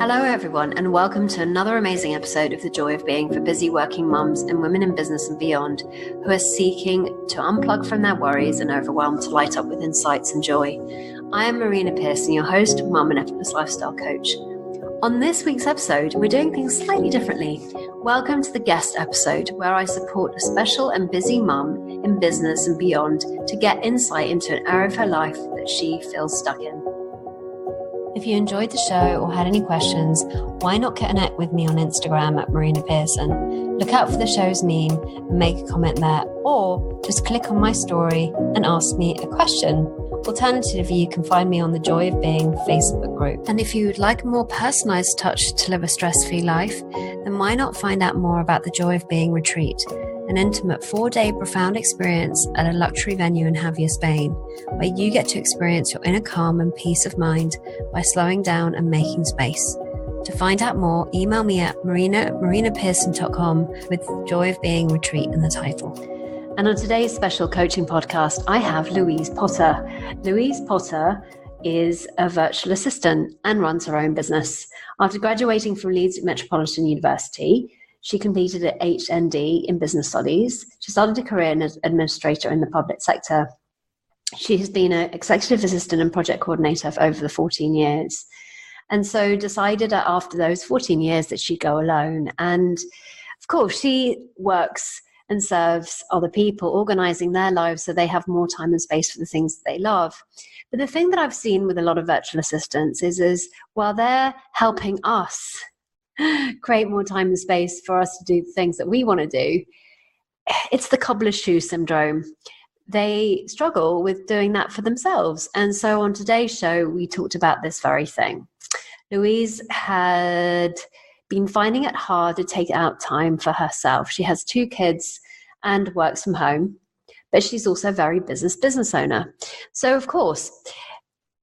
Hello everyone, and welcome to another amazing episode of The Joy of Being for busy working mums and women in business and beyond who are seeking to unplug from their worries and overwhelm to light up with insights and joy. I am Marina Pearson, your host, mum and effortless lifestyle coach. On this week's episode, we're doing things slightly differently. Welcome to the guest episode, where I support a special and busy mum in business and beyond to get insight into an area of her life that she feels stuck in. If you enjoyed the show or had any questions, why not connect with me on Instagram at Marina Pearson? Look out for the show's meme and make a comment there, or just click on my story and ask me a question. Alternatively, you can find me on the Joy of Being Facebook group. And if you would like a more personalized touch to live a stress-free life, then why not find out more about the Joy of Being retreat, an intimate 4-day profound experience at a luxury venue in Javier, Spain, where you get to experience your inner calm and peace of mind by slowing down and making space. To find out more, email me at marinapearson.com with Joy of Being Retreat in the title. And on today's special coaching podcast, I have Louise Potter. Louise Potter is a virtual assistant and runs her own business. After graduating from Leeds Metropolitan University, she completed an HND in business studies. She started a career as an administrator in the public sector. She has been an executive assistant and project coordinator for over the 14 years. And so decided after those 14 years that she'd go alone. And of course, she works and serves other people, organizing their lives so they have more time and space for the things that they love. But the thing that I've seen with a lot of virtual assistants is while they're helping us create more time and space for us to do the things that we want to do, it's the cobbler's shoe syndrome. They struggle with doing that for themselves. And so on today's show, we talked about this very thing. Louise had been finding it hard to take out time for herself. She has 2 kids and works from home, but she's also a very business owner. So of course,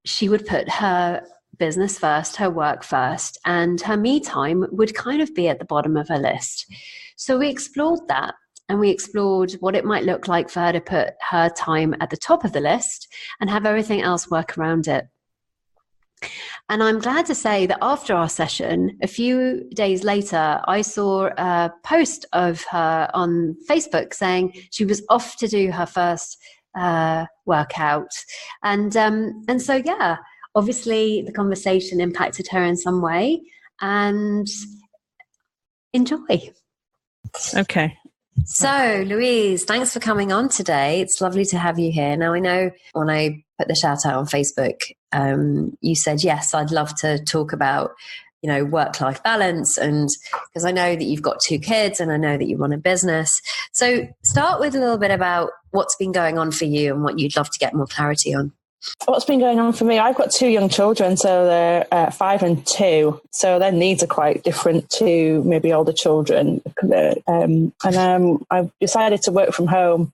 she would put her business first, her work first, and her me time would kind of be at the bottom of her list. So we explored that, and we explored what it might look like for her to put her time at the top of the list and have everything else work around it. And I'm glad to say that after our session, a few days later, I saw a post of her on Facebook saying she was off to do her first workout. And so, yeah, obviously the conversation impacted her in some way, and enjoy. Okay. So, Louise, thanks for coming on today. It's lovely to have you here. Now, I know when I put the shout out on Facebook, you said, yes, I'd love to talk about, work-life balance, and because I know that you've got 2 kids and I know that you run a business. So start with a little bit about what's been going on for you and what you'd love to get more clarity on. What's been going on for me? I've got 2 young children, so they're 5 and 2. So their needs are quite different to maybe older children. I've decided to work from home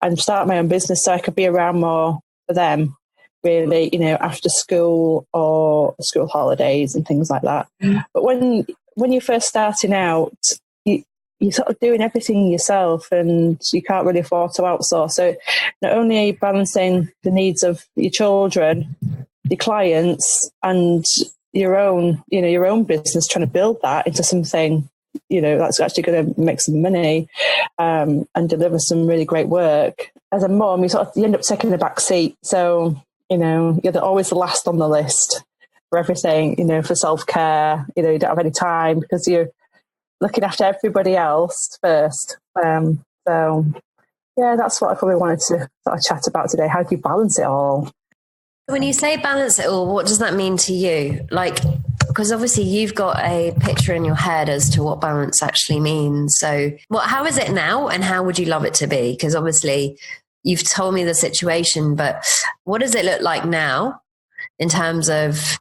and start my own business so I could be around more for them, really, after school or school holidays and things like that. Mm. But when you're first starting out, you're sort of doing everything yourself and you can't really afford to outsource. So not only are you balancing the needs of your children, your clients, and your own business, trying to build that into something, that's actually going to make some money and deliver some really great work. As a mom, you end up taking a back seat. So, you're always the last on the list for everything, for self-care. You don't have any time because you're looking after everybody else first. So, yeah, that's what I probably wanted to sort of chat about today. How do you balance it all? When you say balance it all, what does that mean to you? Because obviously you've got a picture in your head as to what balance actually means. So how is it now and how would you love it to be? Because obviously you've told me the situation, but what does it look like now in terms of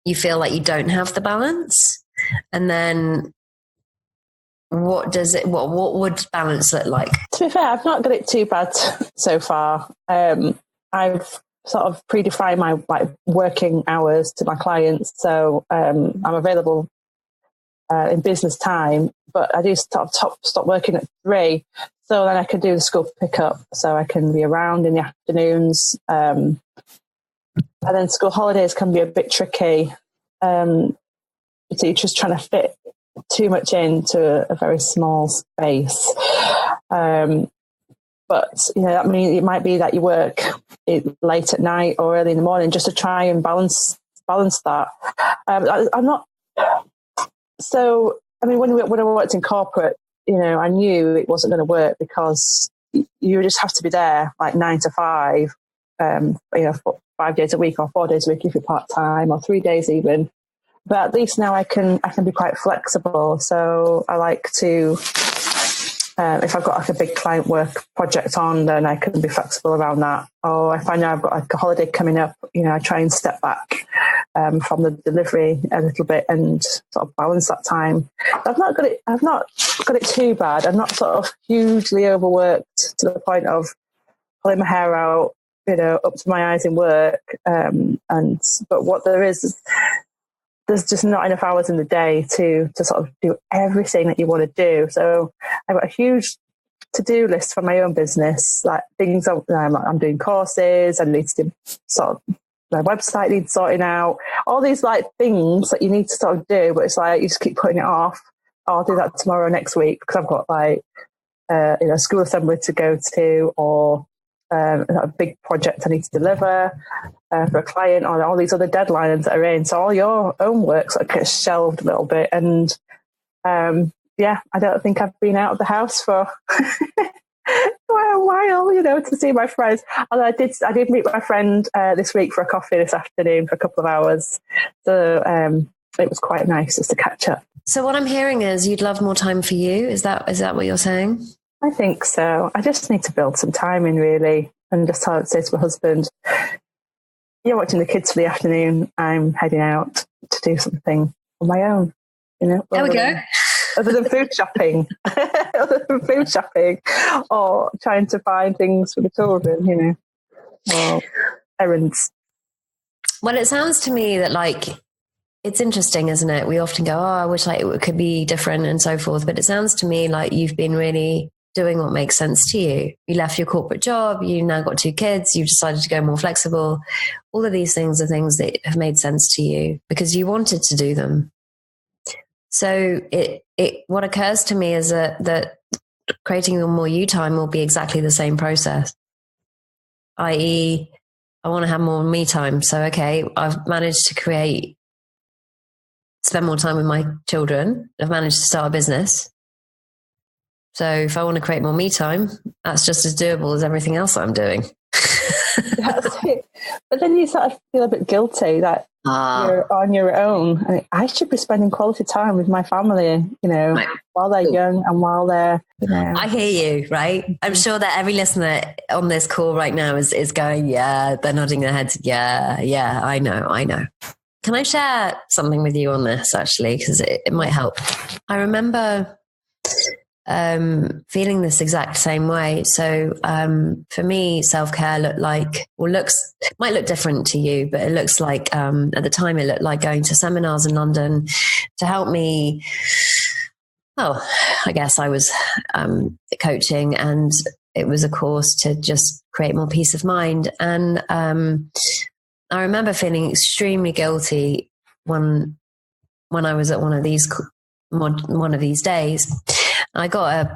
you feel like you don't have the balance? And then what would balance look like? To be fair, I've not got it too bad so far. I've sort of predefined my working hours to my clients, so I'm available in business time, but I do stop working at 3, so then I can do the school pickup, so I can be around in the afternoons. And then school holidays can be a bit tricky. So you're just trying to fit too much into a very small space. But, I mean, it might be that you work late at night or early in the morning just to try and balance that. I'm not. So, I mean, when I worked in corporate, I knew it wasn't going to work because you just have to be there like 9 to 5, 5 days a week or 4 days a week if you're part time, or 3 days even. But at least now I can be quite flexible. So I like to, if I've got like a big client work project on, then I can be flexible around that. Or if I know I've got like a holiday coming up, I try and step back from the delivery a little bit and sort of balance that time. I've not got it too bad. I'm not sort of hugely overworked to the point of pulling my hair out, up to my eyes in work. But what there is there's just not enough hours in the day to sort of do everything that you want to do. So I've got a huge to-do list for my own business, like things I'm doing courses, I need to do sort of my website needs sorting out, all these like things that you need to sort of do, but it's like you just keep putting it off. I'll do that tomorrow, next week, because I've got like school assembly to go to, or a big project I need to deliver for a client, or all these other deadlines that are in. So all your own work sort of gets shelved a little bit. And I don't think I've been out of the house for a while, to see my friends. Although I did meet my friend this week for a coffee this afternoon for a couple of hours. So it was quite nice just to catch up. So what I'm hearing is you'd love more time for you. Is that what you're saying? I think so. I just need to build some time in, really, and just say to my husband, "You're watching the kids for the afternoon. I'm heading out to do something on my own." There we go. Other than food shopping, or trying to find things for the children, or errands. Well, it sounds to me that it's interesting, isn't it? We often go, "Oh, I wish it could be different," and so forth. But it sounds to me like you've been really doing what makes sense to you. You left your corporate job. You've now got 2 kids. You've decided to go more flexible. All of these things are things that have made sense to you because you wanted to do them. So what occurs to me is that creating more you time will be exactly the same process. I.e., I want to have more me time. So, okay, I've managed to spend more time with my children. I've managed to start a business. So if I want to create more me time, that's just as doable as everything else that I'm doing. That's it. But then you sort of feel a bit guilty that you're on your own. I mean, I should be spending quality time with my family, right, while they're young and while they're, I hear you, right? I'm sure that every listener on this call right now is going, yeah, they're nodding their heads. Yeah, I know. Can I share something with you on this, actually? Because it might help. I remember feeling this exact same way. So for me, self-care might look different to you, but it looks like at the time it looked like going to seminars in London to help me. Well, I guess I was coaching, and it was a course to just create more peace of mind. And I remember feeling extremely guilty when I was at one of these days. I got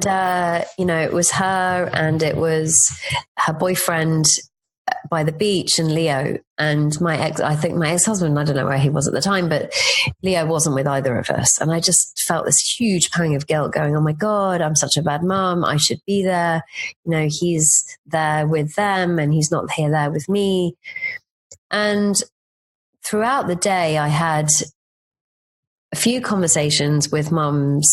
it was her, and it was her boyfriend by the beach, and Leo, and my ex-husband, I don't know where he was at the time, but Leo wasn't with either of us. And I just felt this huge pang of guilt going, oh my God, I'm such a bad mom. I should be there. He's there with them and he's not there with me. And throughout the day, I had a few conversations with mums,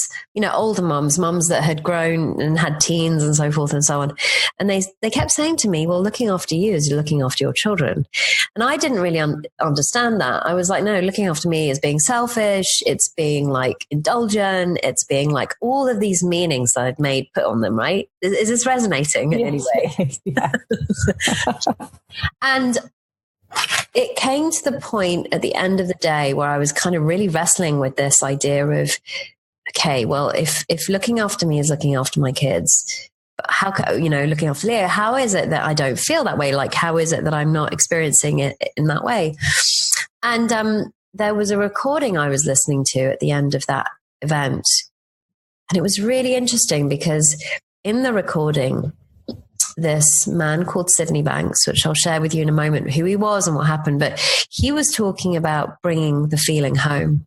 older mums that had grown and had teens and so forth and so on. And they kept saying to me, well, looking after you is looking after your children. And I didn't really understand that. I was like, no, looking after me is being selfish. It's being indulgent. It's being all of these meanings that I'd put on them, right? Is this resonating in any way? Yeah. And it came to the point at the end of the day where I was kind of really wrestling with this idea of, okay, well, if looking after me is looking after my kids, how, looking after Leo, how is it that I don't feel that way? How is it that I'm not experiencing it in that way? And there was a recording I was listening to at the end of that event. And it was really interesting because in the recording, this man called Sydney Banks, which I'll share with you in a moment who he was and what happened, but he was talking about bringing the feeling home.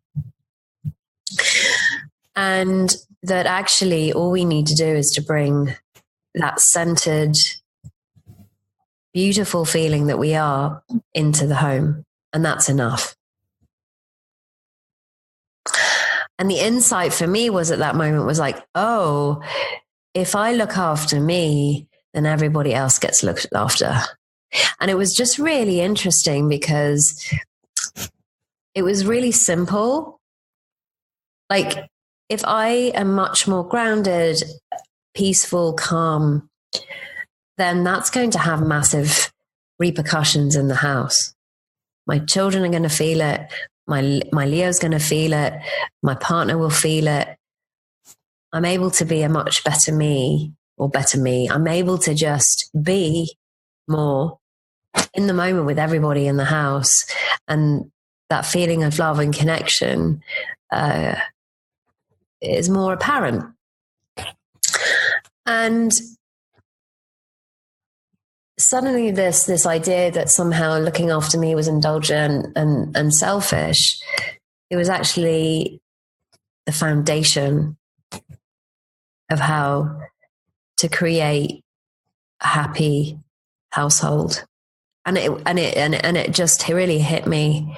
And that actually all we need to do is to bring that centered, beautiful feeling that we are into the home. And that's enough. And the insight for me was at that moment was like, oh, if I look after me, then everybody else gets looked after. And it was just really interesting because it was really simple. Like, if I am much more grounded, peaceful, calm, then that's going to have massive repercussions in the house. My children are going to feel it. My Leo's going to feel it. My partner will feel it. I'm able to be a much better me. I'm able to just be more in the moment with everybody in the house. And that feeling of love and connection is more apparent. And suddenly this idea that somehow looking after me was indulgent and selfish, it was actually the foundation of how to create a happy household. And it just really hit me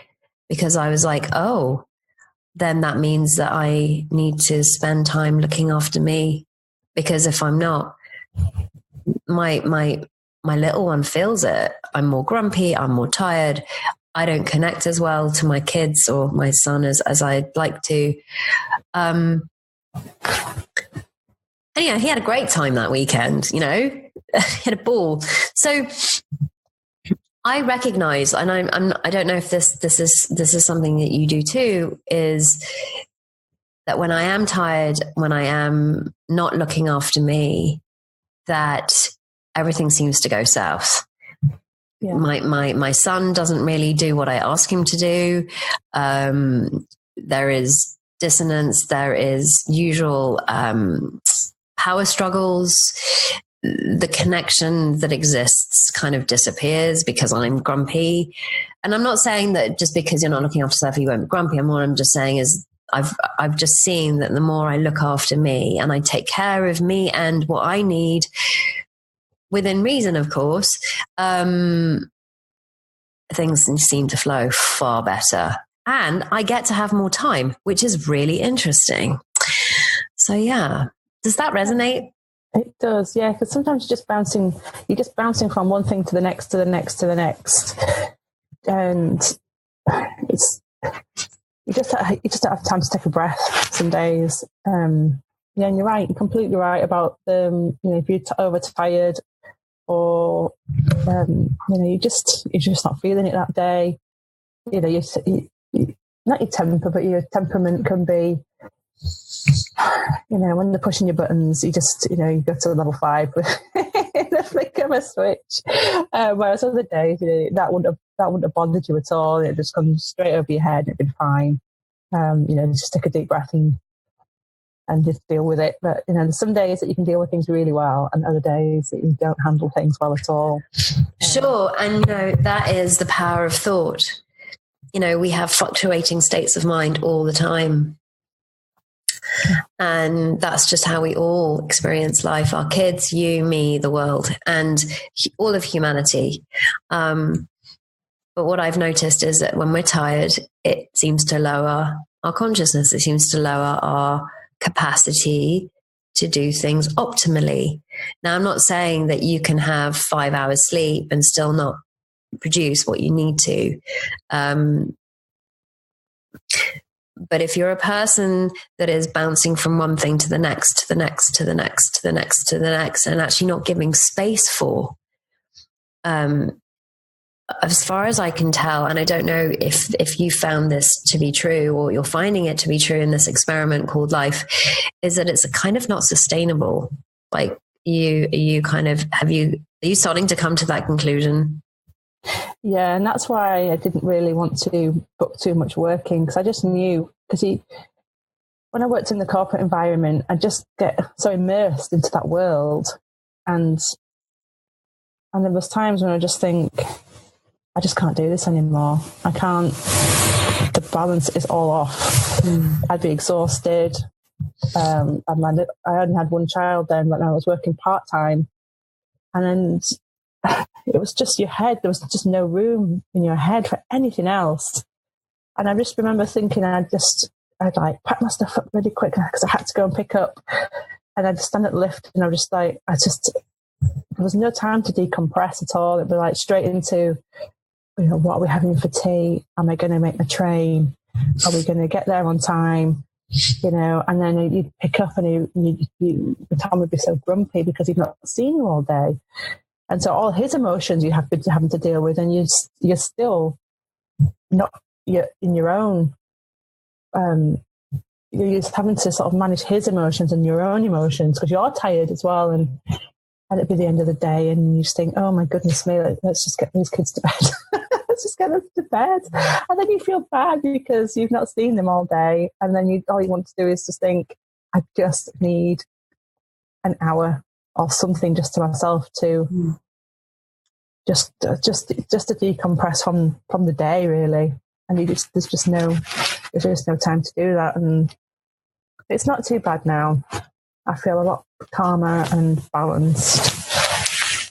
because I was like, oh, then that means that I need to spend time looking after me, because if I'm not, my little one feels it. I'm more grumpy. I'm more tired. I don't connect as well to my kids or my son as I'd like to. And yeah, he had a great time that weekend, he had a ball. So I recognize, and I don't know if this is something that you do too, is that when I am tired, when I am not looking after me, that everything seems to go south. Yeah. My son doesn't really do what I ask him to do. There is dissonance. There is usual power struggles. The connection that exists kind of disappears because I'm grumpy. And I'm not saying that just because you're not looking after yourself, you won't be grumpy. And what I'm just saying is I've just seen that the more I look after me and I take care of me and what I need, within reason, of course, things seem to flow far better. And I get to have more time, which is really interesting. So yeah, does that resonate? It does, yeah, because sometimes you're just bouncing from one thing to the next, to the next, to the next. And it's, you just don't have time to take a breath some days. Yeah, and you're right, you're completely right about if you're overtired or, you're just not feeling it that day. Not your temper, but your temperament can be, when they're pushing your buttons, you just, you go to level 5 in the flick of a switch. Whereas other days, that wouldn't have bothered you at all. It just comes straight over your head and it'd been fine. Just take a deep breath and just deal with it. But, there's some days that you can deal with things really well and other days that you don't handle things well at all. Sure. And, that is the power of thought. We have fluctuating states of mind all the time. And that's just how we all experience life. Our kids, you, me, the world, and all of humanity. But what I've noticed is that when we're tired, it seems to lower our consciousness. It seems to lower our capacity to do things optimally. Now, I'm not saying that you can have 5 hours sleep and still not produce what you need to. But if you're a person that is bouncing from one thing to the next, to the next, to the next, to the next, to the next, and actually not giving space for, as far as I can tell, and I don't know if you found this to be true or you're finding it to be true in this experiment called life, is that it's kind of not sustainable. Like are you starting to come to that conclusion? Yeah, and that's why I didn't really want to book too much working, because I just knew, when I worked in the corporate environment, I just get so immersed into that world, and there was times when I just think, I just can't do this anymore. I can't. The balance is all off. I'd be exhausted. I only had one child then, but I was working part time, and it was just your head. There was just no room in your head for anything else. And I just remember thinking, I'd like pack my stuff up really quick because I had to go and pick up. And I'd stand at the lift, and I was just like, there was no time to decompress at all. It'd be like straight into, what are we having for tea? Am I going to make the train? Are we going to get there on time? And then you'd pick up, and Tom would be so grumpy because he'd not seen you all day. And so all his emotions you have been having to deal with, and you're still not in your own. You're just having to sort of manage his emotions and your own emotions because you're tired as well. And it'd be the end of the day, and you just think, oh my goodness me, let's just get these kids to bed. Let's just get them to bed. And then you feel bad because you've not seen them all day. And then all you want to do is just think, I just need an hour or something just to myself to just to decompress from the day, really. And there's just no time to do that. And it's not too bad now. I feel a lot calmer and balanced.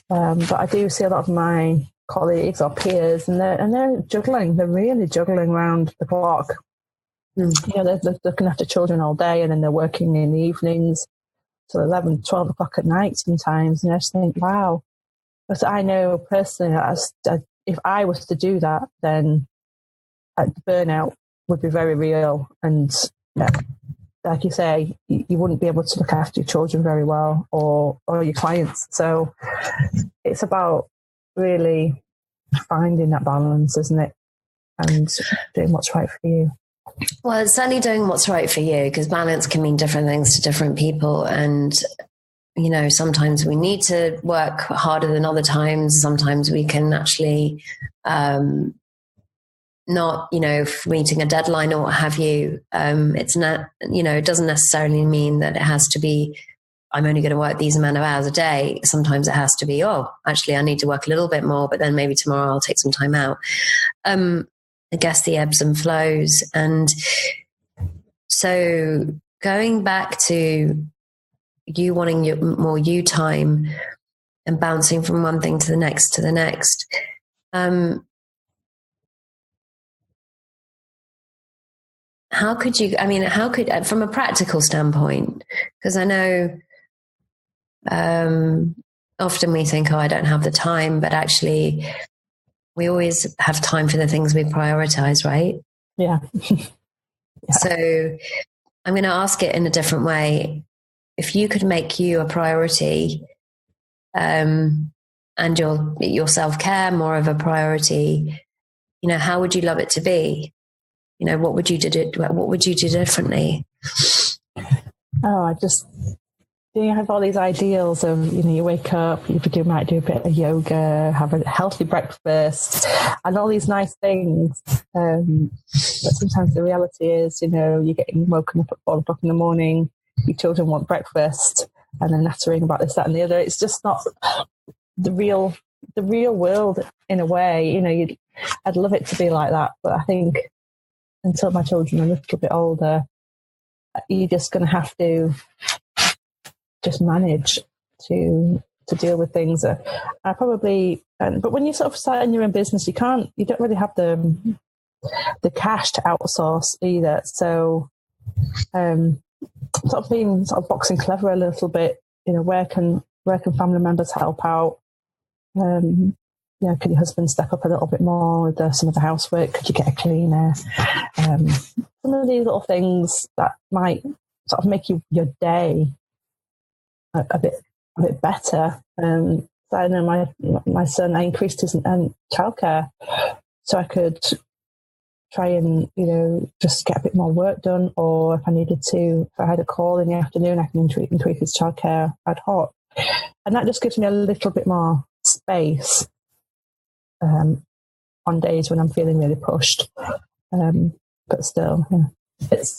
But I do see a lot of my colleagues or peers, and they're juggling. They're really juggling around the clock. They're looking after children all day, and then they're working in the evenings till 11, 12 o'clock at night sometimes. And I just think, wow. But I know personally, if I was to do that, then the burnout would be very real. And like you say, you wouldn't be able to look after your children very well or your clients. So it's about really finding that balance, isn't it? And doing what's right for you. Well, it's certainly doing what's right for you, because balance can mean different things to different people. And, sometimes we need to work harder than other times. Sometimes we can actually not, meeting a deadline or what have you. It's not, it doesn't necessarily mean that it has to be, I'm only going to work these amount of hours a day. Sometimes it has to be, actually I need to work a little bit more, but then maybe tomorrow I'll take some time out. I guess the ebbs and flows. And so going back to you wanting more you time and bouncing from one thing to the next, how could, from a practical standpoint, because I know often we think, I don't have the time, but actually we always have time for the things we prioritize, right? Yeah. So I'm going to ask it in a different way. If you could make you a priority and your self-care more of a priority, how would you love it to be? What would you do differently? I have all these ideals of, you wake up, you might do a bit of yoga, have a healthy breakfast, and all these nice things. But sometimes the reality is, you're getting woken up at 4 o'clock in the morning, your children want breakfast, and they're nattering about this, that, and the other. It's just not the real world in a way. I'd love it to be like that, but I think until my children are a little bit older, you're just going to have to just manage to deal with things. But when you sort of start in your own business, you don't really have the cash to outsource either. So, sort of being sort of boxing clever a little bit, where can family members help out? Could your husband step up a little bit more with some of the housework? Could you get a cleaner? Some of these little things that might sort of make your day a bit better. So I know my son, I increased his childcare so I could try and just get a bit more work done, or if I had a call in the afternoon, I can increase his childcare ad hoc, and that just gives me a little bit more space on days when I'm feeling really pushed. But still,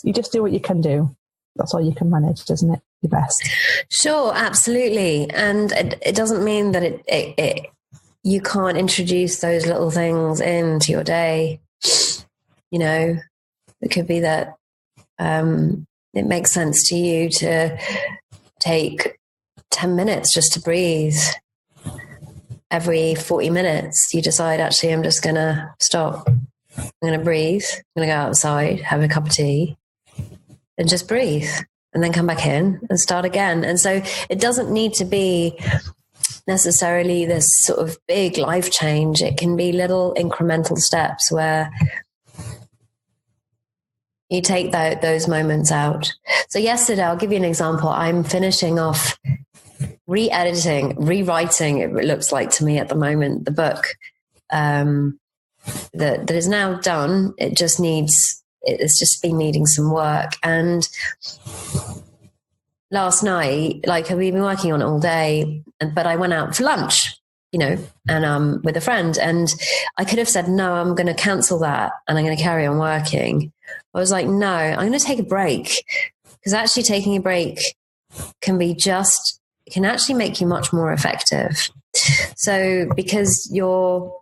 you just do what you can do. That's all you can manage, doesn't it? Your best. Sure, absolutely. And it doesn't mean that you can't introduce those little things into your day. It could be that it makes sense to you to take 10 minutes just to breathe. Every 40 minutes, you decide, actually, I'm just going to stop. I'm going to breathe. I'm going to go outside, have a cup of tea, and just breathe, and then come back in and start again. And so it doesn't need to be necessarily this sort of big life change. It can be little incremental steps where you take those moments out. So yesterday, I'll give you an example. I'm finishing off rewriting, it looks like to me at the moment, the book that is now done. It's just been needing some work. And last night, like, we've been working on it all day, but I went out for lunch, and with a friend, and I could have said, no, I'm going to cancel that and I'm going to carry on working. I was like, no, I'm going to take a break, because actually taking a break can actually make you much more effective. So because you're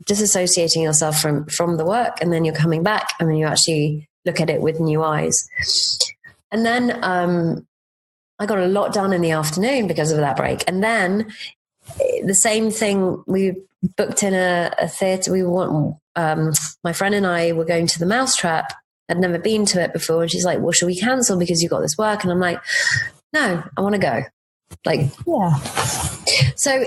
disassociating yourself from the work, and then you're coming back, and then you actually look at it with new eyes. And then I got a lot done in the afternoon because of that break. And then the same thing, we booked in a theatre. My friend and I were going to the Mousetrap. I'd never been to it before. And she's like, well, should we cancel because you've got this work? And I'm like, no, I want to go. Yeah. So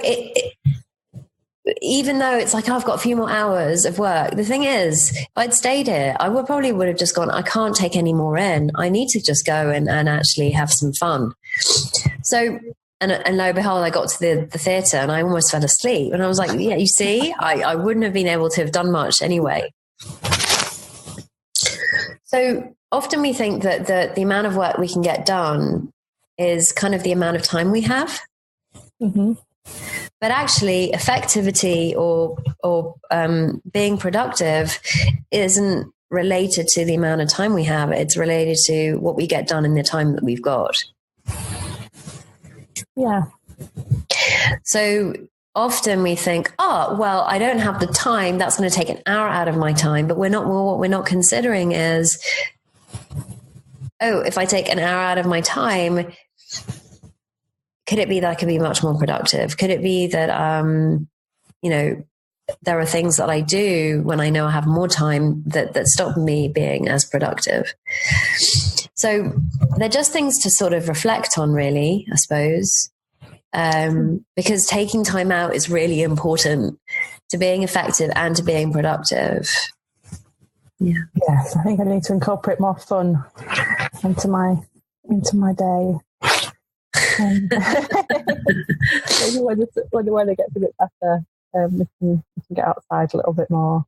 even though it's like, I've got a few more hours of work, the thing is, if I'd stayed here, I probably would have just gone, I can't take any more in. I need to just go and actually have some fun. So, and lo and behold, I got to the theatre and I almost fell asleep. And I was like, yeah, you see, I wouldn't have been able to have done much anyway. So often we think that the amount of work we can get done is kind of the amount of time we have. Mm-hmm. But actually, effectivity or being productive isn't related to the amount of time we have. It's related to what we get done in the time that we've got. Yeah. So often we think, oh, well, I don't have the time. That's going to take an hour out of my time. But what we're not considering is, oh, if I take an hour out of my time, could it be that I could be much more productive? Could it be that, there are things that I do when I know I have more time that stop me being as productive? So they're just things to sort of reflect on, really, I suppose, because taking time out is really important to being effective and to being productive. Yeah. Yes, I think I need to incorporate more fun into my day. Maybe when the weather gets a bit better, we can get outside a little bit more.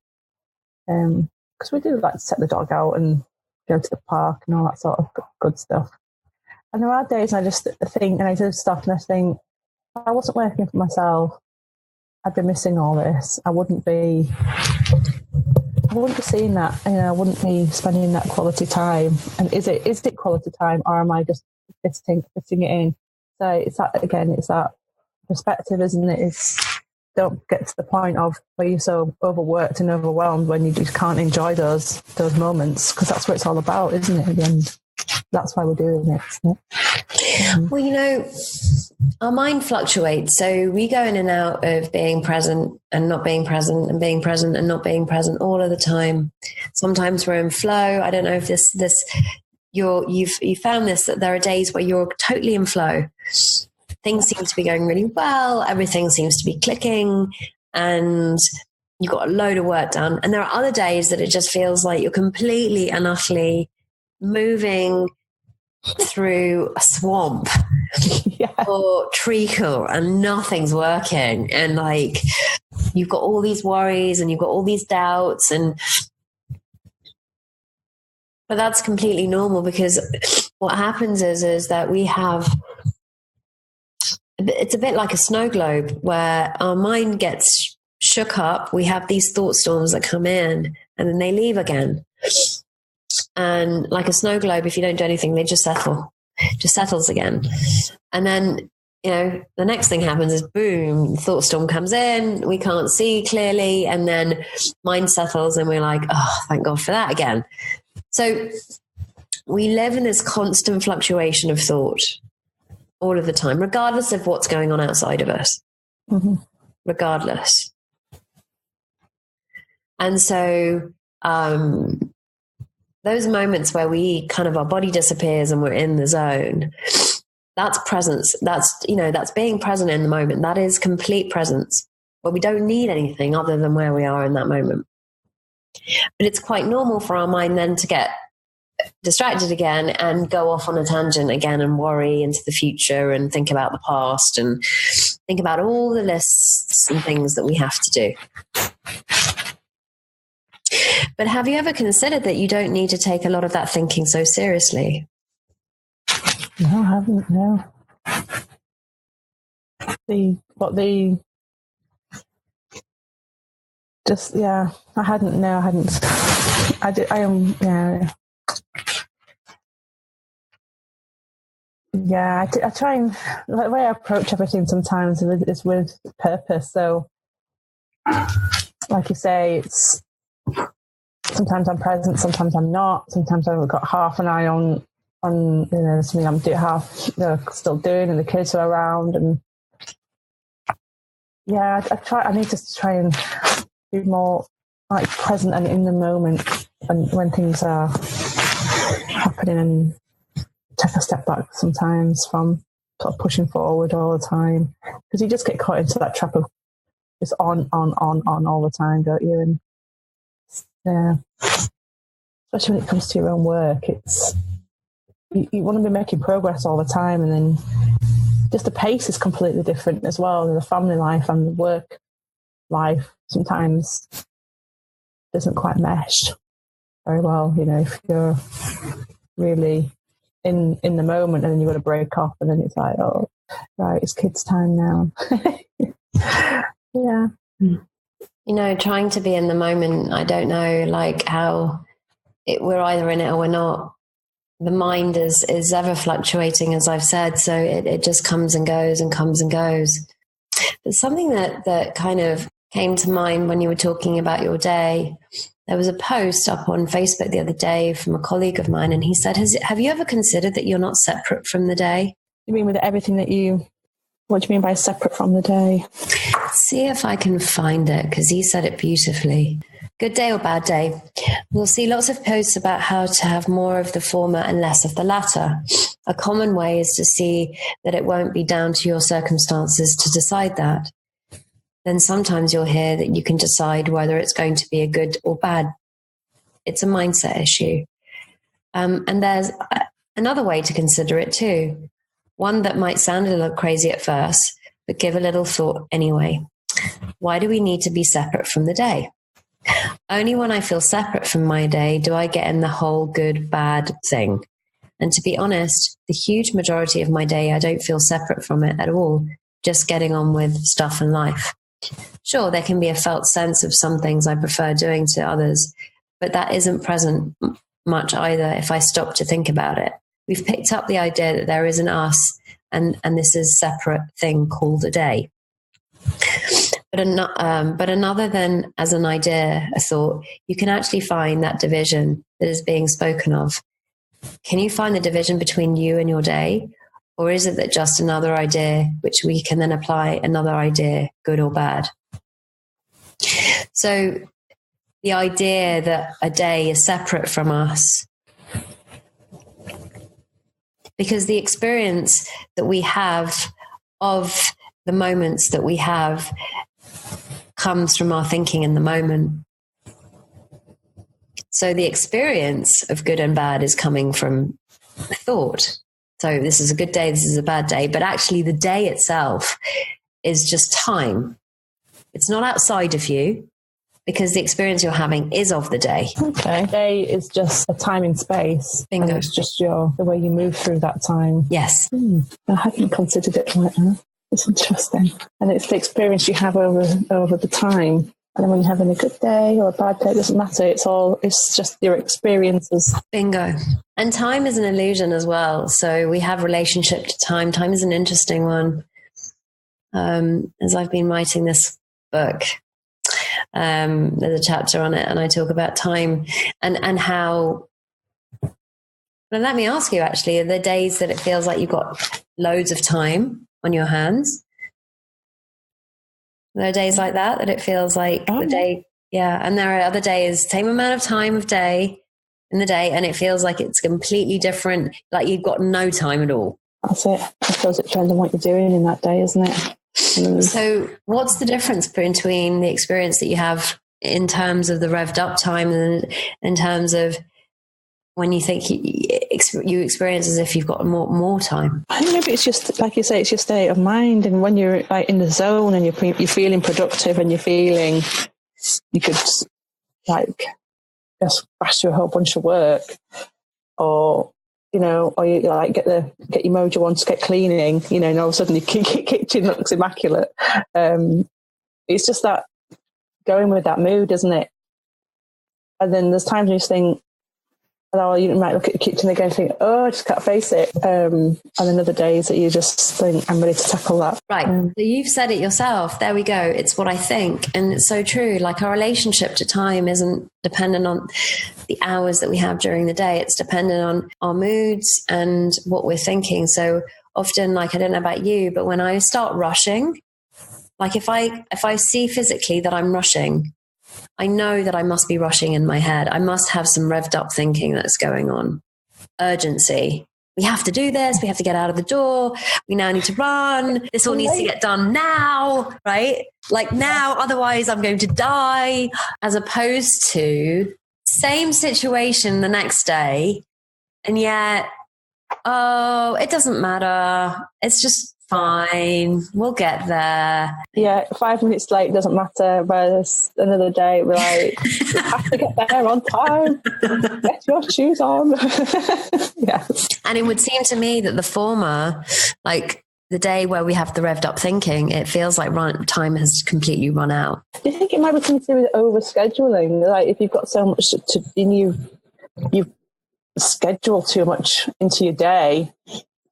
Because we do like to set the dog out and go to the park and all that sort of good stuff. And there are days I just think, and I do stop and I think, if I wasn't working for myself, I'd be missing all this. I wouldn't be seeing that. I wouldn't be spending that quality time. And is it quality time, or am I just fitting it in? So it's that perspective, isn't it? Don't get to the point of where you're so overworked and overwhelmed when you just can't enjoy those moments, because that's what it's all about, isn't it? At the end, that's why we're doing it. Isn't it? Well, our mind fluctuates, so we go in and out of being present and not being present, and being present and not being present all of the time. Sometimes we're in flow. I don't know if you've found this, that there are days where you're totally in flow. Things seem to be going really well. Everything seems to be clicking and you've got a load of work done. And there are other days that it just feels like you're completely and utterly moving through a swamp or treacle and nothing's working. And like, you've got all these worries and you've got all these doubts, but that's completely normal, because what happens is that we have, it's a bit like a snow globe where our mind gets shook up, we have these thought storms that come in and then they leave again. And like a snow globe, if you don't do anything, they just settles again. And then, the next thing happens is boom, thought storm comes in, we can't see clearly, and then mind settles and we're like, oh, thank God for that again. So we live in this constant fluctuation of thought all of the time, regardless of what's going on outside of us. Mm-hmm. Regardless. And so those moments where we kind of, our body disappears and we're in the zone, that's presence. That's being present in the moment. That is complete presence, where we don't need anything other than where we are in that moment. But it's quite normal for our mind then to get distracted again and go off on a tangent again and worry into the future and think about the past and think about all the lists and things that we have to do. But have you ever considered that you don't need to take a lot of that thinking so seriously? No, I haven't, no. I hadn't. I try and, the way I approach everything sometimes is with purpose. So, like you say, it's sometimes I'm present, sometimes I'm not. Sometimes I've got half an eye on something I'm still doing, and the kids are around. And I need to try and be more like present and in the moment when things are happening, and take a step back sometimes from sort of pushing forward all the time, because you just get caught into that trap of just on all the time, don't you? And especially when it comes to your own work, it's you want to be making progress all the time, and then just the pace is completely different as well. The family life and the work life sometimes doesn't quite mesh very well, if you're really in the moment, and then you've got to break off, and then it's like, oh, right, it's kids' time now. Yeah. Trying to be in the moment, I don't know, like how we're either in it or we're not. The mind is ever fluctuating, as I've said, so it just comes and goes and comes and goes. But something that kind of came to mind when you were talking about your day, there was a post up on Facebook the other day from a colleague of mine, and he said, have you ever considered that you're not separate from the day? You mean with everything what do you mean by separate from the day? See if I can find it, because he said it beautifully. Good day or bad day? We'll see lots of posts about how to have more of the former and less of the latter. A common way is to see that it won't be down to your circumstances to decide that. Then sometimes you'll hear that you can decide whether it's going to be a good or bad. It's a mindset issue. And there's another way to consider it too. One that might sound a little crazy at first, but give a little thought anyway. Why do we need to be separate from the day? Only when I feel separate from my day do I get in the whole good, bad thing. And to be honest, the huge majority of my day, I don't feel separate from it at all, just getting on with stuff in life. Sure, there can be a felt sense of some things I prefer doing to others, but that isn't present much either if I stop to think about it. We've picked up the idea that there is an us and this is a separate thing called a day. But another than as an idea, a thought, you can actually find that division that is being spoken of. Can you find the division between you and your day? Or is it that just another idea, which we can then apply another idea, good or bad? So the idea that a day is separate from us, because the experience that we have of the moments that we have comes from our thinking in the moment. So the experience of good and bad is coming from thought. So this is a good day, this is a bad day, but actually the day itself is just time. It's not outside of you, because the experience you're having is of the day. Okay. Day is just a time and space. Bingo. And it's just the way you move through that time. Yes. I hadn't considered it like that. It's interesting. And it's the experience you have over the time. And then when you're having a good day or a bad day, it doesn't matter. It's just your experiences. Bingo. And time is an illusion as well. So we have relationship to time. Time is an interesting one. As I've been writing this book, there's a chapter on it, and I talk about time and how. Well, let me ask you, actually, are there days that it feels like you've got loads of time on your hands? There are days like that it feels like the day, yeah. And there are other days, same amount of time of day in the day, and it feels like it's completely different, like you've got no time at all. That's it. I suppose it depends on what you're doing in that day, isn't it? So what's the difference between the experience that you have in terms of the revved up time and in terms of when you think you experience as if you've got more time? I think maybe it's just, like you say, it's your state of mind. And when you're like in the zone and you're feeling productive and you're feeling you could like just crash through a whole bunch of work, or you like get your mojo on to get cleaning, and all of a sudden your kitchen looks immaculate. It's just that going with that mood, isn't it? And then there's times when you just think, you might look at the kitchen again and think, I just can't face it. And then other days that you just think, I'm ready to tackle that. Right. So you've said it yourself. There we go. It's what I think. And it's so true. Like our relationship to time isn't dependent on the hours that we have during the day. It's dependent on our moods and what we're thinking. So often, like, I don't know about you, but when I start rushing, like if I see physically that I'm rushing, I know that I must be rushing in my head. I must have some revved up thinking that's going on. Urgency. We have to do this. We have to get out of the door. We now need to run. This all needs to get done now, right? Like now, otherwise I'm going to die. As opposed to same situation the next day. And yet, it doesn't matter. It's just fine, we'll get there. Yeah, 5 minutes late doesn't matter. Whereas another day, we're like, you have to get there on time. Get your shoes on. Yeah. And it would seem to me that the former, like the day where we have the revved up thinking, it feels like time has completely run out. Do you think it might be something to do with overscheduling? Like if you've got so much to you schedule too much into your day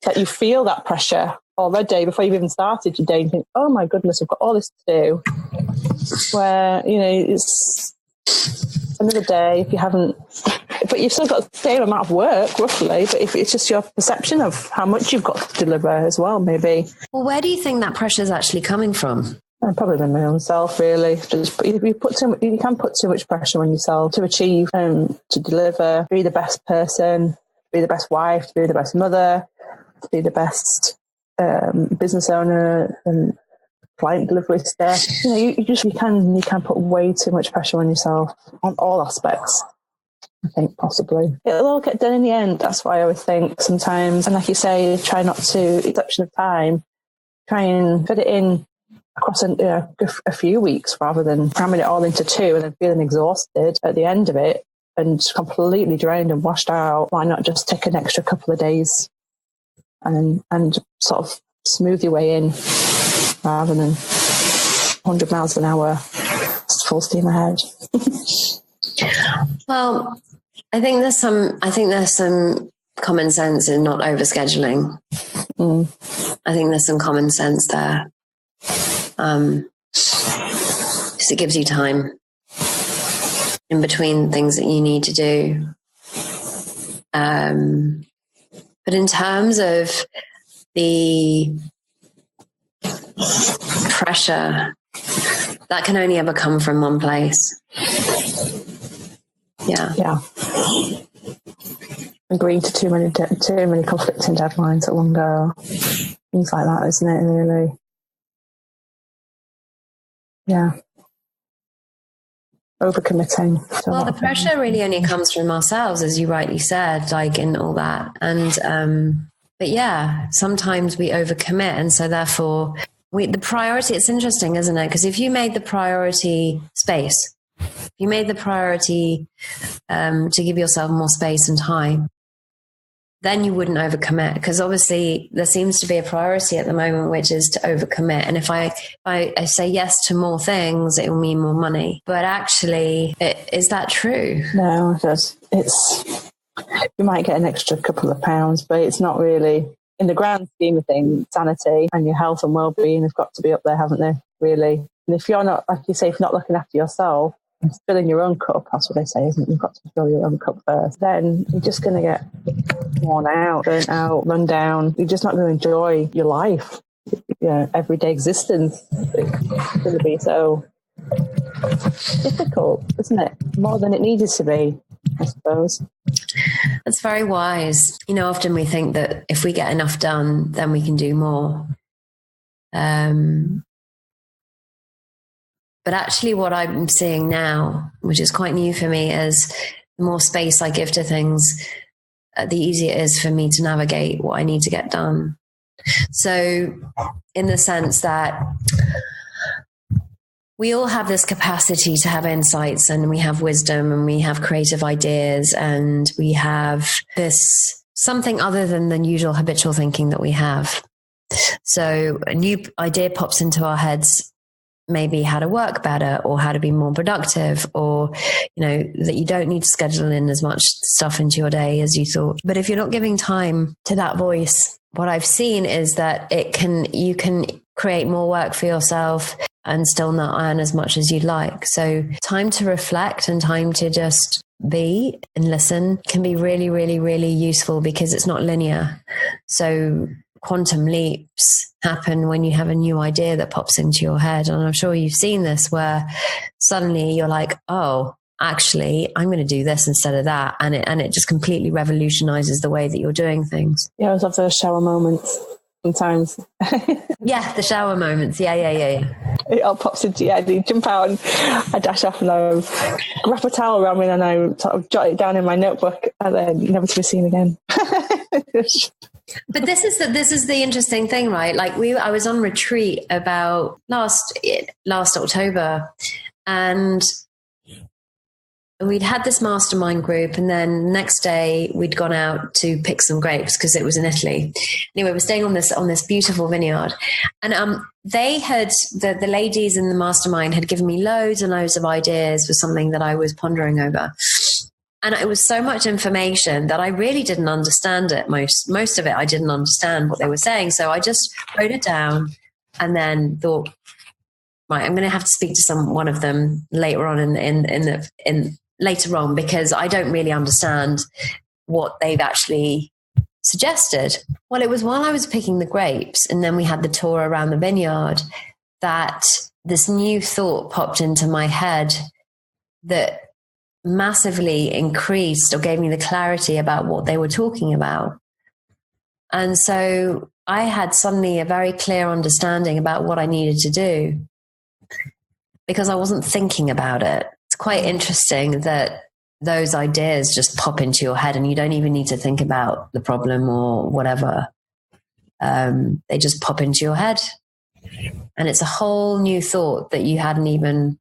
that you feel that pressure already before you've even started your day and think, oh my goodness, I've got all this to do. Where, it's another day if you haven't, but you've still got the same amount of work roughly, but if it's just your perception of how much you've got to deliver as well, maybe. Well, where do you think that pressure is actually coming from? Probably by my own self, really. Just you can put too much pressure on yourself to achieve, to deliver, be the best person, be the best wife, be the best mother, be the best business owner and client delivery staff. You can put way too much pressure on yourself on all aspects. I think possibly it'll all get done in the end. That's why I always think sometimes, and like you say, try not to exception of time. Try and fit it in across a few weeks rather than cramming it all into 2 and then feeling exhausted at the end of it and completely drained and washed out. Why not just take an extra couple of days and sort of smooth your way in rather than 100 miles an hour, full steam ahead. Well, I think there's some common sense in not overscheduling. I think there's some common sense there. Because it gives you time in between things that you need to do. But in terms of the pressure, that can only ever come from one place. Yeah. Agreeing to too many conflicting deadlines at one go. Things like that, isn't it, really? Yeah. Overcommitting. Well, the pressure really only comes from ourselves, as you rightly said, like in all that. And, but yeah, sometimes we overcommit. And so therefore the priority, it's interesting, isn't it? Because if you made the priority space, if you made the priority to give yourself more space and time, then you wouldn't overcommit, because obviously there seems to be a priority at the moment, which is to overcommit. And if I say yes to more things, it will mean more money. But actually, is that true? No, it does. You might get an extra couple of pounds, but it's not really, in the grand scheme of things, sanity and your health and well-being have got to be up there, haven't they? Really. And if you're not, like you say, if you're not looking after yourself, filling your own cup, that's what they say, isn't it? You've got to fill your own cup first. Then you're just going to get worn out, burnt out, run down. You're just not going to enjoy your life, your everyday existence. It's going to be so difficult, isn't it? More than it needed to be, I suppose. That's very wise. Often we think that if we get enough done, then we can do more. But actually what I'm seeing now, which is quite new for me, is the more space I give to things, the easier it is for me to navigate what I need to get done. So in the sense that we all have this capacity to have insights, and we have wisdom, and we have creative ideas, and we have this something other than the usual habitual thinking that we have. So a new idea pops into our heads, maybe how to work better or how to be more productive, or, that you don't need to schedule in as much stuff into your day as you thought. But if you're not giving time to that voice, what I've seen is that you can create more work for yourself and still not earn as much as you'd like. So time to reflect and time to just be and listen can be really, really, really useful, because it's not linear. So quantum leaps happen when you have a new idea that pops into your head. And I'm sure you've seen this, where suddenly you're like, oh, actually, I'm going to do this instead of that. And it just completely revolutionizes the way that you're doing things. Yeah, I always have those shower moments sometimes. Yeah, the shower moments. Yeah. It all pops into your head. You jump out and I dash off and I wrap a towel around me and I sort of jot it down in my notebook, and then never to be seen again. But this is the interesting thing, right? Like I was on retreat about last October, and we'd had this mastermind group, and then the next day we'd gone out to pick some grapes because it was in Italy. Anyway, we're staying on this beautiful vineyard, and they had the ladies in the mastermind had given me loads and loads of ideas for something that I was pondering over. And it was so much information that I really didn't understand it. Most of it, I didn't understand what they were saying. So I just wrote it down and then thought, right, I'm going to have to speak to one of them later on later on, because I don't really understand what they've actually suggested. Well, it was while I was picking the grapes and then we had the tour around the vineyard that this new thought popped into my head that massively increased or gave me the clarity about what they were talking about. And so I had suddenly a very clear understanding about what I needed to do because I wasn't thinking about it. It's quite interesting that those ideas just pop into your head and you don't even need to think about the problem or whatever. They just pop into your head. And it's a whole new thought that you hadn't even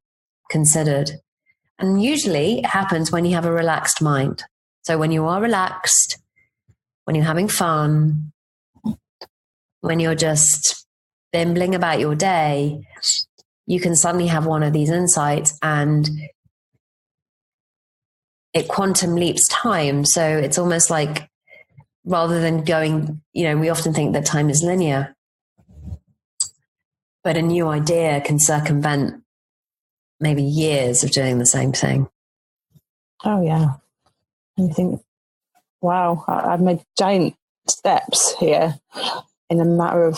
considered. And usually it happens when you have a relaxed mind. So when you are relaxed, when you're having fun, when you're just bimbling about your day, you can suddenly have one of these insights and it quantum leaps time. So it's almost like rather than going, we often think that time is linear, but a new idea can circumvent maybe years of doing the same thing. Oh, yeah. And you think, wow, I've made giant steps here in a matter of,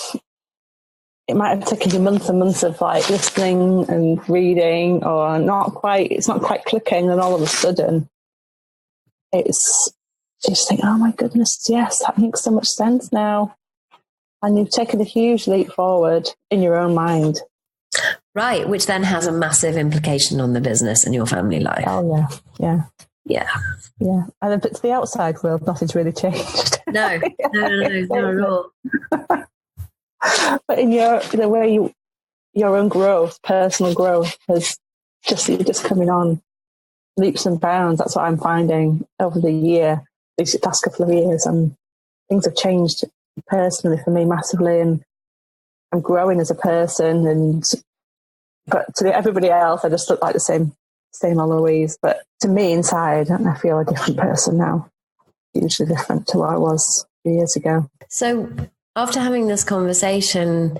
it might have taken you months and months of like listening and reading or it's not quite clicking, and all of a sudden you just think, oh my goodness, yes, that makes so much sense now. And you've taken a huge leap forward in your own mind. Right, which then has a massive implication on the business and your family life. Oh, yeah. And but to the outside world, nothing's really changed. No, not at all. But in the way your own growth, personal growth, has just coming on leaps and bounds. That's what I'm finding over the year, these past couple of years. I'm things have changed personally for me massively, and I'm growing as a person. But to everybody else, I just look like the same old Louise. But to me, inside, I feel a different person now, hugely different to what I was a few years ago. So after having this conversation,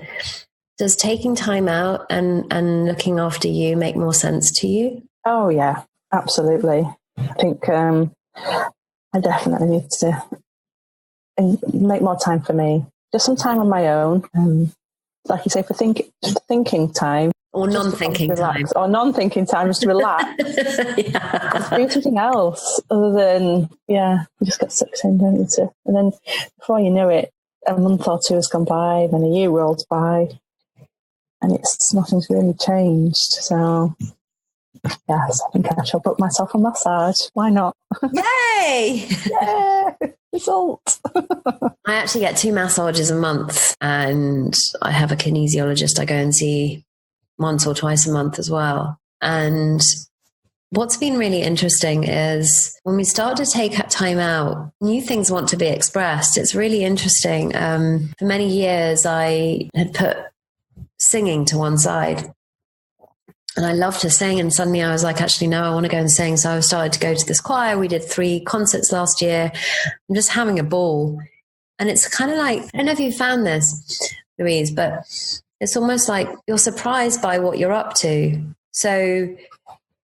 does taking time out and looking after you make more sense to you? Oh, yeah, absolutely. I think I definitely need to make more time for me. Just some time on my own. Like you say, for thinking time. Or non-thinking time. Or non-thinking time, just to relax. Yeah. Do something else other than, you just get sucked in, don't you? And then before you know it, a month or two has gone by, then a year rolls by, and nothing's really changed. So, yes, I think I shall book myself a massage. Why not? Yay! Yeah, result. I actually get 2 massages a month, and I have a kinesiologist I go and see once or twice a month as well. And what's been really interesting is when we start to take time out, new things want to be expressed. It's really interesting. For many years, I had put singing to one side. And I love to sing. And suddenly I was like, actually, no, I want to go and sing. So I started to go to this choir. We did 3 concerts last year. I'm just having a ball. And it's kind of like, I don't know if you found this, Louise, but it's almost like you're surprised by what you're up to. So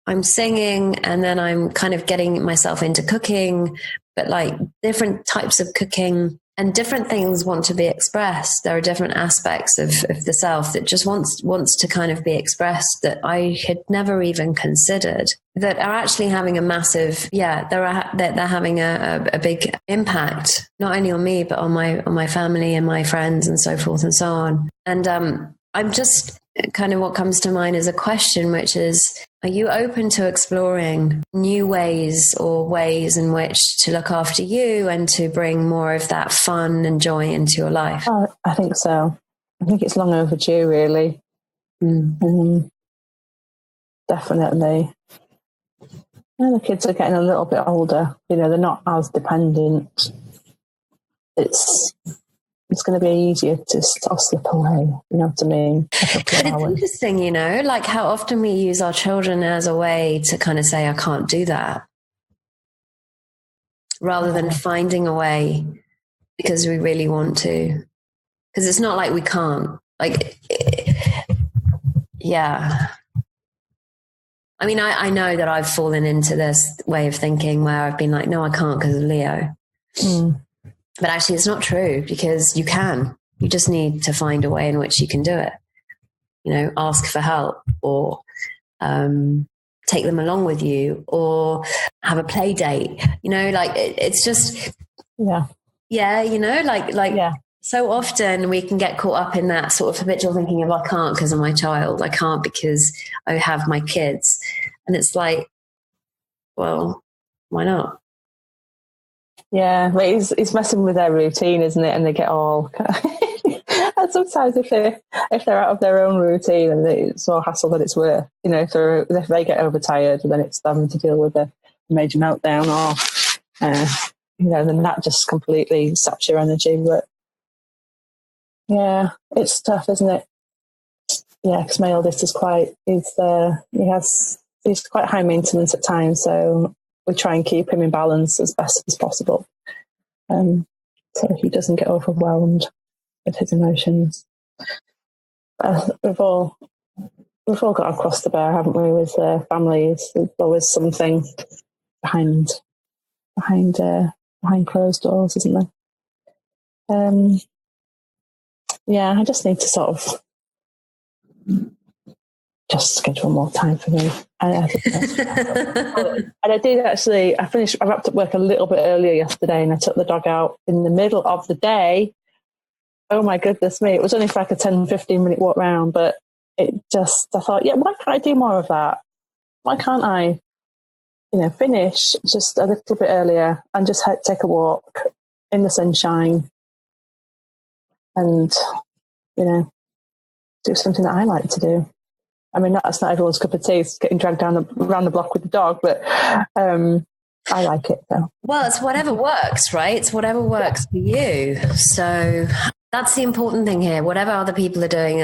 I'm singing, and then I'm kind of getting myself into cooking, but like different types of cooking, and different things want to be expressed. There are different aspects of the self that just wants to kind of be expressed that I had never even considered, that are actually having a massive, they're having a big impact, not only on me, but on my family and my friends and so forth and so on. And I'm just kind of, what comes to mind is a question, which is, are you open to exploring new ways or ways in which to look after you and to bring more of that fun and joy into your life? Oh, I think so. I think it's long overdue, really. Definitely. The kids are getting a little bit older. They're not as dependent. It's going to be easier to sort of slip away, you know what I mean? But it's interesting, like how often we use our children as a way to kind of say, I can't do that, rather than finding a way because we really want to. Because it's not like we can't. I mean, I know that I've fallen into this way of thinking where I've been like, no, I can't because of Leo. But actually, it's not true, because you can. You just need to find a way in which you can do it. Ask for help, or take them along with you, or have a play date. It's just, so often we can get caught up in that sort of habitual thinking of, I can't because of my child. I can't because I have my kids. And it's like, well, why not? Yeah, but it's messing with their routine, isn't it? And they get all. And sometimes if they're out of their own routine, and it's more hassle than it's worth. If they get overtired, then it's them to deal with a major meltdown, or then that just completely saps your energy. But it's tough, isn't it? Yeah, because my eldest is he's quite high maintenance at times, so we try and keep him in balance as best as possible, so he doesn't get overwhelmed with his emotions. We've all got our cross to bear, haven't we? With families, there's always something behind closed doors, isn't there? I just need to sort of just schedule more time for me. And I did actually. I wrapped up work a little bit earlier yesterday, and I took the dog out in the middle of the day. Oh my goodness me! It was only for like a 10-15 minute walk round, but I thought, why can't I do more of that? Why can't I, finish just a little bit earlier and just take a walk in the sunshine and, do something that I like to do. I mean, that's not everyone's cup of tea, it's getting dragged around the block with the dog, but I like it though. Well, it's whatever works, right? It's whatever works for you. So that's the important thing here. Whatever other people are doing,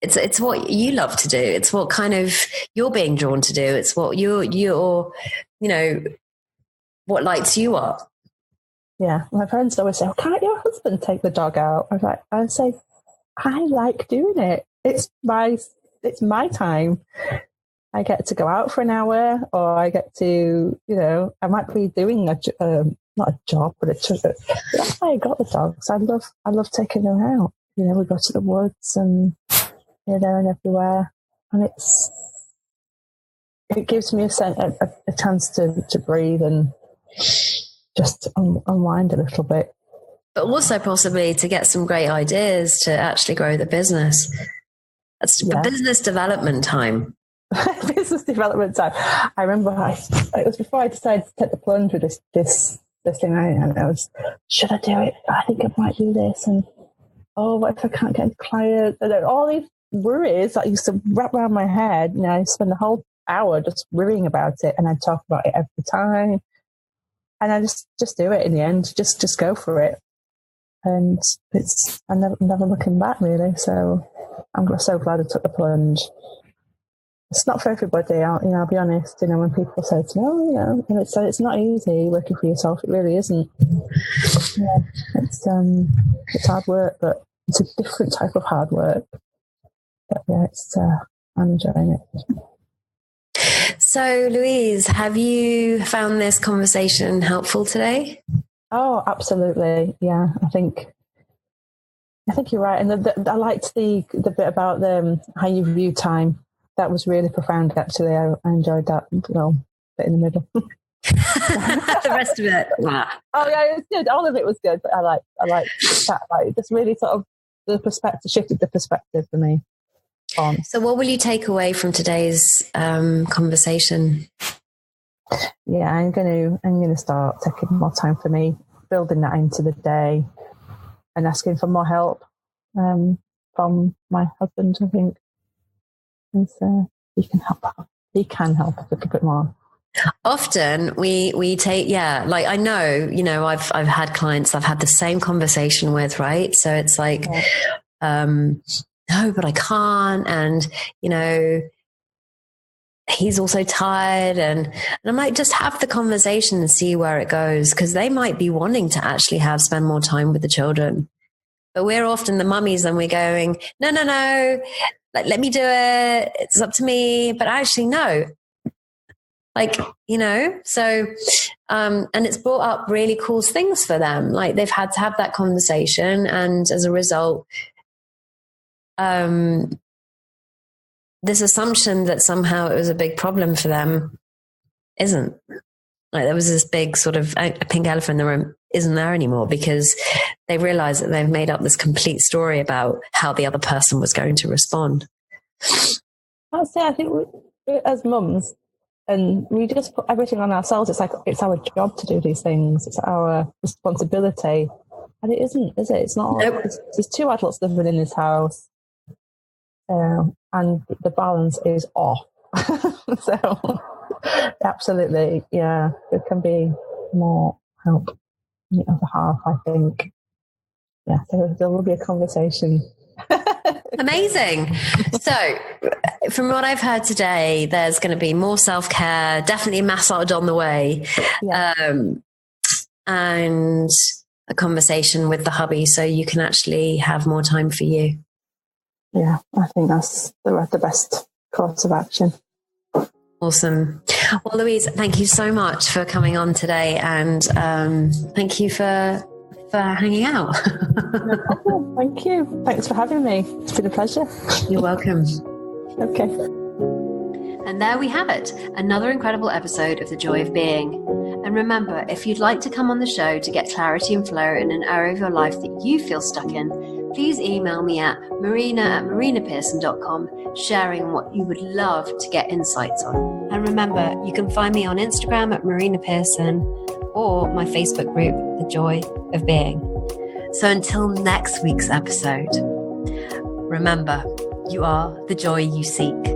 it's what you love to do. It's what kind of you're being drawn to do. It's what you're what lights you up. Yeah, my friends always say, "Oh, can't your husband take the dog out?" I say, I like doing it. It's my time. I get to go out for an hour, or I get to, I might be doing not a job, but that's why I got the dogs. I love taking them out. We go to the woods and here, there, and everywhere, and it gives me a chance to breathe and just unwind a little bit. But also possibly to get some great ideas to actually grow the business. That's business development time. Business development time. I remember it was before I decided to take the plunge with this thing. I was, should I do it? I think I might do this. And what if I can't get a client? And all these worries that used to wrap around my head. I spend the whole hour just worrying about it, and I talk about it every time. And I just do it in the end. Just go for it. And I'm never looking back, really. So I'm so glad I took the plunge. It's not for everybody. I'll be honest. When people say to me, and it's not easy working for yourself. It really isn't. Yeah, it's hard work, but it's a different type of hard work. But yeah, I'm enjoying it. So, Louise, have you found this conversation helpful today? Oh, absolutely. Yeah, I think you're right. And I liked the bit about how you view time. That was really profound, actually. I enjoyed that bit in the middle. The rest of it. Oh yeah, it was good. All of it was good, but I like that. Like, just really sort of shifted the perspective for me. So what will you take away from today's conversation? Yeah, I'm gonna start taking more time for me, building that into the day, and asking for more help from my husband. I think he can help a little bit more. Often we take, like I know, I've had clients I've had the same conversation with, right? So it's like, no, but I can't. And, he's also tired. And I might just have the conversation and see where it goes, because they might be wanting to actually spend more time with the children. But we're often the mummies and we're going, no, like, let me do it. It's up to me. But actually, no. Like, so, and it's brought up really cool things for them. Like, they've had to have that conversation. And as a result, this assumption that somehow it was a big problem for them isn't. Like, there was this big sort of a pink elephant in the room isn't there anymore, because they realize that they've made up this complete story about how the other person was going to respond. I'd say, I think as mums, and we just put everything on ourselves. It's like it's our job to do these things. It's our responsibility, and it isn't, is it? It's not. Nope. There's two adults living in this house, and the balance is off. So, absolutely, yeah, there can be more help on the other half, I think. Yeah, there will be a conversation. Amazing. So, from what I've heard today, there's going to be more self-care, definitely a massage on the way, and a conversation with the hubby so you can actually have more time for you. Yeah, I think that's the best course of action. Awesome. Well, Louise, thank you so much for coming on today, and thank you for hanging out. No problem. Thank you. Thanks for having me. It's been a pleasure. You're welcome. Okay. And there we have it, another incredible episode of The Joy of Being. And remember, if you'd like to come on the show to get clarity and flow in an area of your life that you feel stuck in, please email me at marina@marinapearson.com, sharing what you would love to get insights on. And remember, you can find me on Instagram at Marina Pearson, or my Facebook group, The Joy of Being. So until next week's episode, remember, you are the joy you seek.